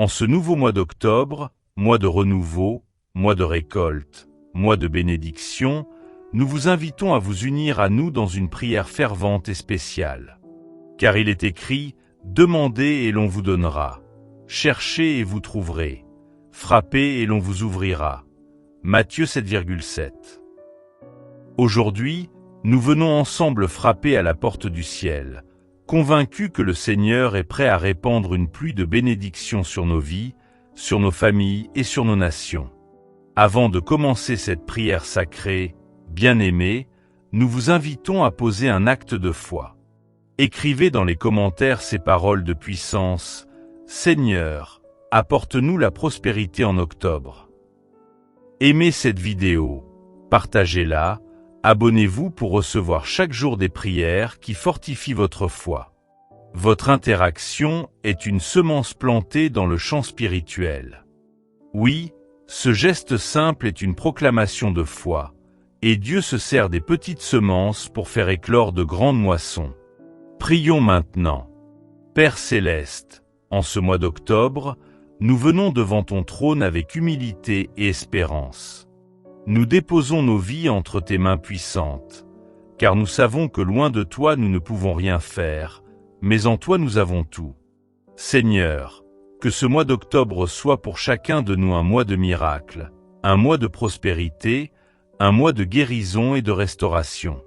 En ce nouveau mois d'octobre, mois de renouveau, mois de récolte, mois de bénédiction, nous vous invitons à vous unir à nous dans une prière fervente et spéciale. Car il est écrit « Demandez et l'on vous donnera, cherchez et vous trouverez, frappez et l'on vous ouvrira ». Matthieu 7,7. Aujourd'hui, nous venons ensemble frapper à la porte du ciel, convaincus que le Seigneur est prêt à répandre une pluie de bénédictions sur nos vies, sur nos familles et sur nos nations. Avant de commencer cette prière sacrée, bien-aimés, nous vous invitons à poser un acte de foi. Écrivez dans les commentaires ces paroles de puissance « Seigneur, apporte-nous la prospérité en octobre ». Aimez cette vidéo, partagez-la, abonnez-vous pour recevoir chaque jour des prières qui fortifient votre foi. Votre interaction est une semence plantée dans le champ spirituel. Oui, ce geste simple est une proclamation de foi, et Dieu se sert des petites semences pour faire éclore de grandes moissons. Prions maintenant. Père céleste, en ce mois d'octobre, nous venons devant ton trône avec humilité et espérance. Nous déposons nos vies entre tes mains puissantes, car nous savons que loin de toi nous ne pouvons rien faire, mais en toi nous avons tout. Seigneur, que ce mois d'octobre soit pour chacun de nous un mois de miracles, un mois de prospérité, un mois de guérison et de restauration.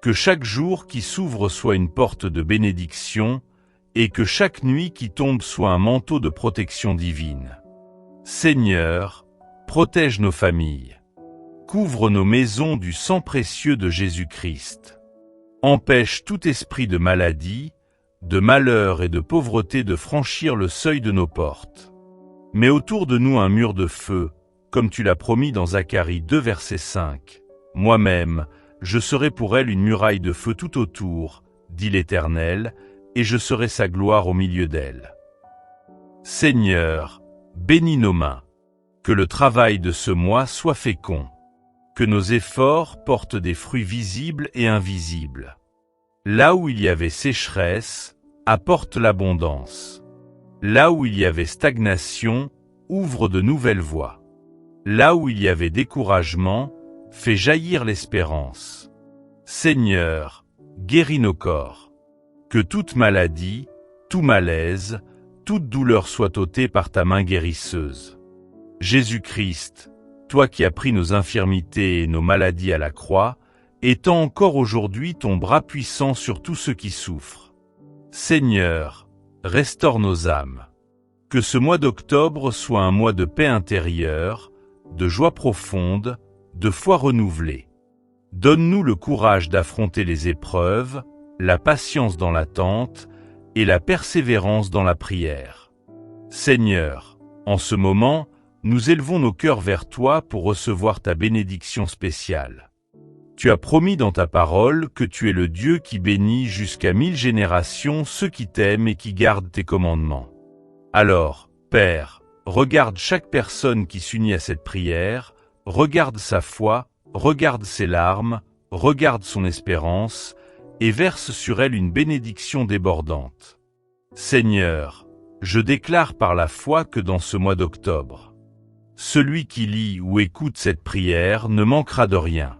Que chaque jour qui s'ouvre soit une porte de bénédiction, et que chaque nuit qui tombe soit un manteau de protection divine. Seigneur, protège nos familles. Couvre nos maisons du sang précieux de Jésus-Christ. Empêche tout esprit de maladie, de malheur et de pauvreté de franchir le seuil de nos portes. Mets autour de nous un mur de feu, comme tu l'as promis dans Zacharie 2 verset 5. Moi-même, je serai pour elle une muraille de feu tout autour, dit l'Éternel, et je serai sa gloire au milieu d'elle. Seigneur, bénis nos mains. Que le travail de ce mois soit fécond. Que nos efforts portent des fruits visibles et invisibles. Là où il y avait sécheresse, apporte l'abondance. Là où il y avait stagnation, ouvre de nouvelles voies. Là où il y avait découragement, fais jaillir l'espérance. Seigneur, guéris nos corps. Que toute maladie, tout malaise, toute douleur soit ôtée par ta main guérisseuse. Jésus-Christ, toi qui as pris nos infirmités et nos maladies à la croix, étends encore aujourd'hui ton bras puissant sur tous ceux qui souffrent. Seigneur, restaure nos âmes. Que ce mois d'octobre soit un mois de paix intérieure, de joie profonde, de foi renouvelée. Donne-nous le courage d'affronter les épreuves, la patience dans l'attente et la persévérance dans la prière. Seigneur, en ce moment, nous élevons nos cœurs vers toi pour recevoir ta bénédiction spéciale. Tu as promis dans ta parole que tu es le Dieu qui bénit jusqu'à 1000 générations ceux qui t'aiment et qui gardent tes commandements. Alors, Père, regarde chaque personne qui s'unit à cette prière, regarde sa foi, regarde ses larmes, regarde son espérance, et verse sur elle une bénédiction débordante. Seigneur, je déclare par la foi que dans ce mois d'octobre, celui qui lit ou écoute cette prière ne manquera de rien.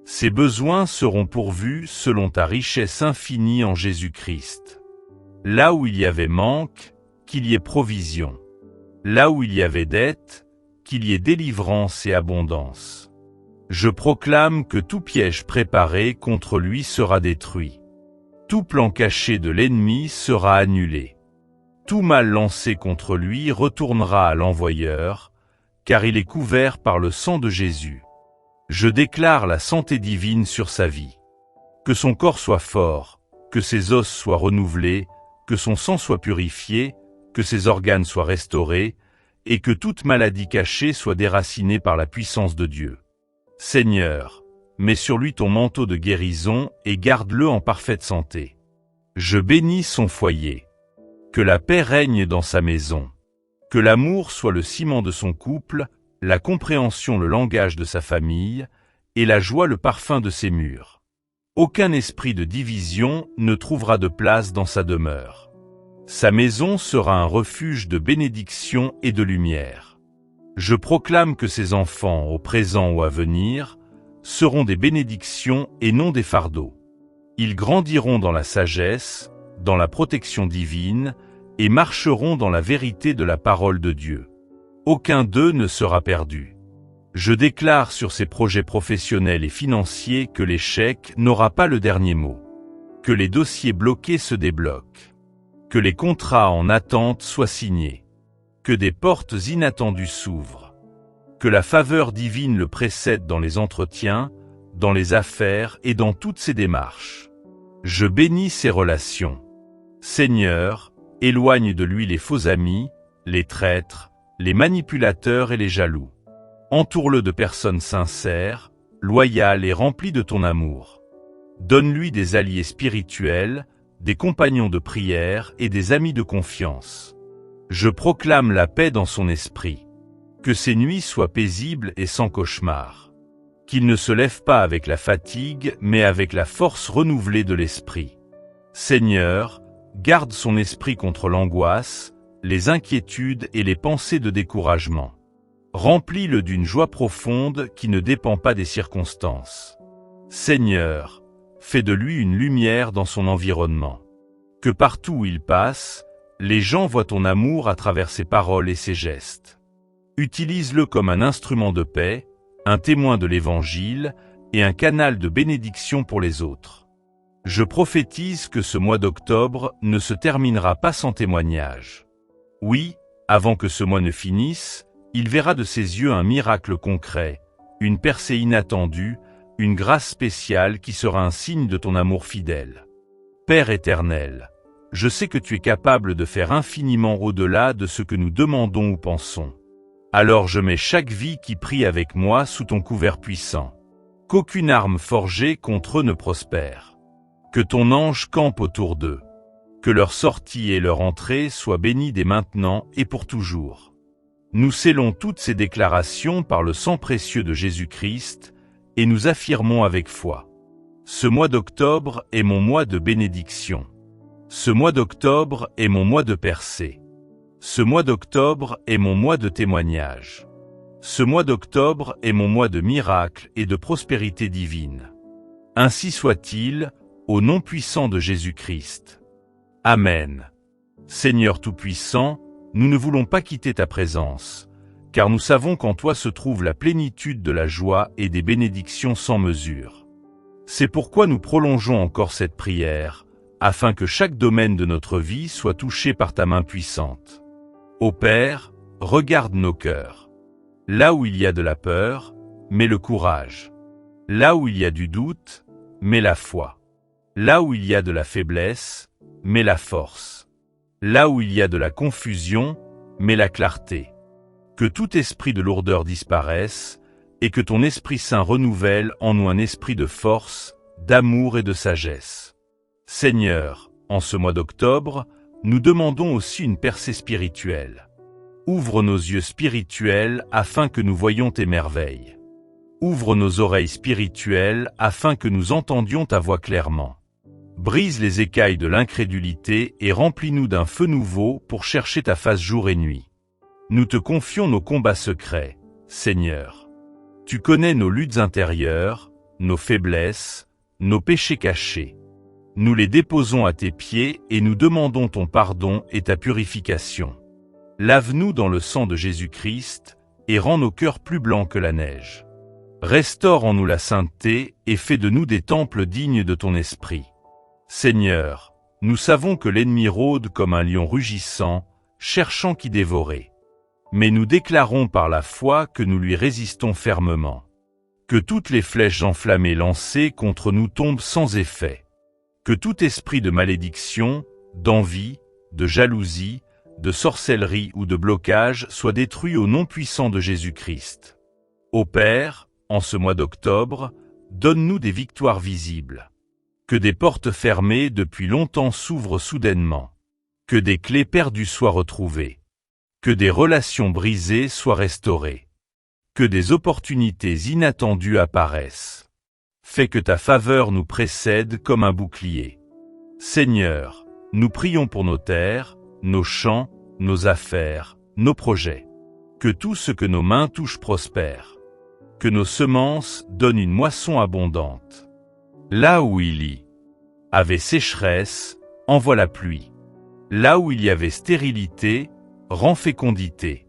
Ses besoins seront pourvus selon ta richesse infinie en Jésus-Christ. Là où il y avait manque, qu'il y ait provision. Là où il y avait dette, qu'il y ait délivrance et abondance. Je proclame que tout piège préparé contre lui sera détruit. Tout plan caché de l'ennemi sera annulé. Tout mal lancé contre lui retournera à l'envoyeur, car il est couvert par le sang de Jésus. Je déclare la santé divine sur sa vie. Que son corps soit fort, que ses os soient renouvelés, que son sang soit purifié, que ses organes soient restaurés, et que toute maladie cachée soit déracinée par la puissance de Dieu. Seigneur, mets sur lui ton manteau de guérison et garde-le en parfaite santé. Je bénis son foyer. Que la paix règne dans sa maison. Que l'amour soit le ciment de son couple, la compréhension le langage de sa famille, et la joie le parfum de ses murs. Aucun esprit de division ne trouvera de place dans sa demeure. Sa maison sera un refuge de bénédiction et de lumière. Je proclame que ses enfants, au présent ou à venir, seront des bénédictions et non des fardeaux. Ils grandiront dans la sagesse, dans la protection divine, et marcheront dans la vérité de la parole de Dieu. Aucun d'eux ne sera perdu. Je déclare sur ces projets professionnels et financiers que l'échec n'aura pas le dernier mot. Que les dossiers bloqués se débloquent. Que les contrats en attente soient signés. Que des portes inattendues s'ouvrent. Que la faveur divine le précède dans les entretiens, dans les affaires et dans toutes ses démarches. Je bénis ses relations. Seigneur, éloigne de lui les faux amis, les traîtres, les manipulateurs et les jaloux. Entoure-le de personnes sincères, loyales et remplies de ton amour. Donne-lui des alliés spirituels, des compagnons de prière et des amis de confiance. Je proclame la paix dans son esprit. Que ses nuits soient paisibles et sans cauchemar. Qu'il ne se lève pas avec la fatigue, mais avec la force renouvelée de l'esprit. Seigneur, garde son esprit contre l'angoisse, les inquiétudes et les pensées de découragement. Remplis-le d'une joie profonde qui ne dépend pas des circonstances. Seigneur, fais de lui une lumière dans son environnement. Que partout où il passe, les gens voient ton amour à travers ses paroles et ses gestes. Utilise-le comme un instrument de paix, un témoin de l'Évangile et un canal de bénédiction pour les autres. Je prophétise que ce mois d'octobre ne se terminera pas sans témoignage. Oui, avant que ce mois ne finisse, il verra de ses yeux un miracle concret, une percée inattendue, une grâce spéciale qui sera un signe de ton amour fidèle. Père éternel, je sais que tu es capable de faire infiniment au-delà de ce que nous demandons ou pensons. Alors je mets chaque vie qui prie avec moi sous ton couvert puissant. Qu'aucune arme forgée contre eux ne prospère. Que ton ange campe autour d'eux. Que leur sortie et leur entrée soient bénies dès maintenant et pour toujours. Nous scellons toutes ces déclarations par le sang précieux de Jésus-Christ et nous affirmons avec foi. Ce mois d'octobre est mon mois de bénédiction. Ce mois d'octobre est mon mois de percée. Ce mois d'octobre est mon mois de témoignage. Ce mois d'octobre est mon mois de miracles et de prospérité divine. Ainsi soit-il, au nom puissant de Jésus-Christ. Amen. Seigneur Tout-Puissant, nous ne voulons pas quitter ta présence, car nous savons qu'en toi se trouve la plénitude de la joie et des bénédictions sans mesure. C'est pourquoi nous prolongeons encore cette prière, afin que chaque domaine de notre vie soit touché par ta main puissante. Ô Père, regarde nos cœurs. Là où il y a de la peur, mets le courage. Là où il y a du doute, mets la foi. Là où il y a de la faiblesse, mets la force. Là où il y a de la confusion, mets la clarté. Que tout esprit de lourdeur disparaisse, et que ton Esprit Saint renouvelle en nous un esprit de force, d'amour et de sagesse. Seigneur, en ce mois d'octobre, nous demandons aussi une percée spirituelle. Ouvre nos yeux spirituels afin que nous voyions tes merveilles. Ouvre nos oreilles spirituelles afin que nous entendions ta voix clairement. Brise les écailles de l'incrédulité et remplis-nous d'un feu nouveau pour chercher ta face jour et nuit. Nous te confions nos combats secrets, Seigneur. Tu connais nos luttes intérieures, nos faiblesses, nos péchés cachés. Nous les déposons à tes pieds et nous demandons ton pardon et ta purification. Lave-nous dans le sang de Jésus-Christ et rends nos cœurs plus blancs que la neige. Restaure en nous la sainteté et fais de nous des temples dignes de ton esprit. Seigneur, nous savons que l'ennemi rôde comme un lion rugissant, cherchant qui dévorer. Mais nous déclarons par la foi que nous lui résistons fermement. Que toutes les flèches enflammées lancées contre nous tombent sans effet. Que tout esprit de malédiction, d'envie, de jalousie, de sorcellerie ou de blocage soit détruit au nom puissant de Jésus-Christ. Ô Père, en ce mois d'octobre, donne-nous des victoires visibles. Que des portes fermées depuis longtemps s'ouvrent soudainement. Que des clés perdues soient retrouvées. Que des relations brisées soient restaurées. Que des opportunités inattendues apparaissent. Fais que ta faveur nous précède comme un bouclier. Seigneur, nous prions pour nos terres, nos champs, nos affaires, nos projets. Que tout ce que nos mains touchent prospère. Que nos semences donnent une moisson abondante. Là où il y avait sécheresse, envoie la pluie. Là où il y avait stérilité, rend fécondité.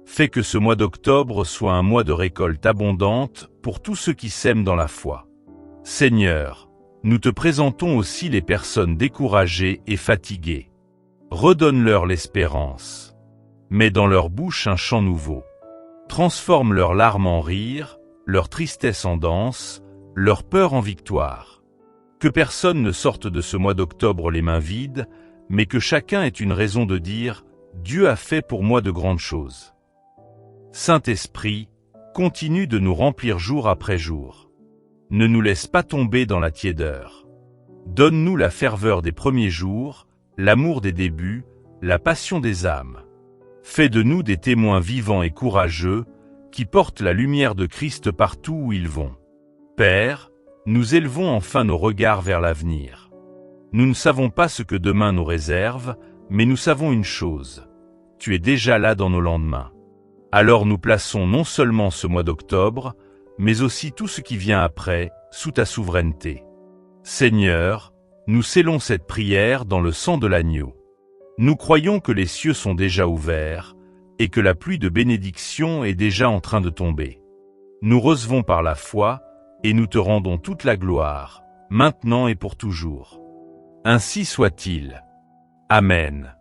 Fais que ce mois d'octobre soit un mois de récolte abondante pour tous ceux qui sèment dans la foi. Seigneur, nous te présentons aussi les personnes découragées et fatiguées. Redonne-leur l'espérance. Mets dans leur bouche un chant nouveau. Transforme leurs larmes en rire, leur tristesse en danse, leur peur en victoire. Que personne ne sorte de ce mois d'octobre les mains vides, mais que chacun ait une raison de dire « Dieu a fait pour moi de grandes choses ». Saint-Esprit, continue de nous remplir jour après jour. Ne nous laisse pas tomber dans la tiédeur. Donne-nous la ferveur des premiers jours, l'amour des débuts, la passion des âmes. Fais de nous des témoins vivants et courageux, qui portent la lumière de Christ partout où ils vont. Père, nous élevons enfin nos regards vers l'avenir. Nous ne savons pas ce que demain nous réserve, mais nous savons une chose. Tu es déjà là dans nos lendemains. Alors nous plaçons non seulement ce mois d'octobre, mais aussi tout ce qui vient après, sous ta souveraineté. Seigneur, nous scellons cette prière dans le sang de l'agneau. Nous croyons que les cieux sont déjà ouverts et que la pluie de bénédiction est déjà en train de tomber. Nous recevons par la foi et nous te rendons toute la gloire, maintenant et pour toujours. Ainsi soit-il. Amen.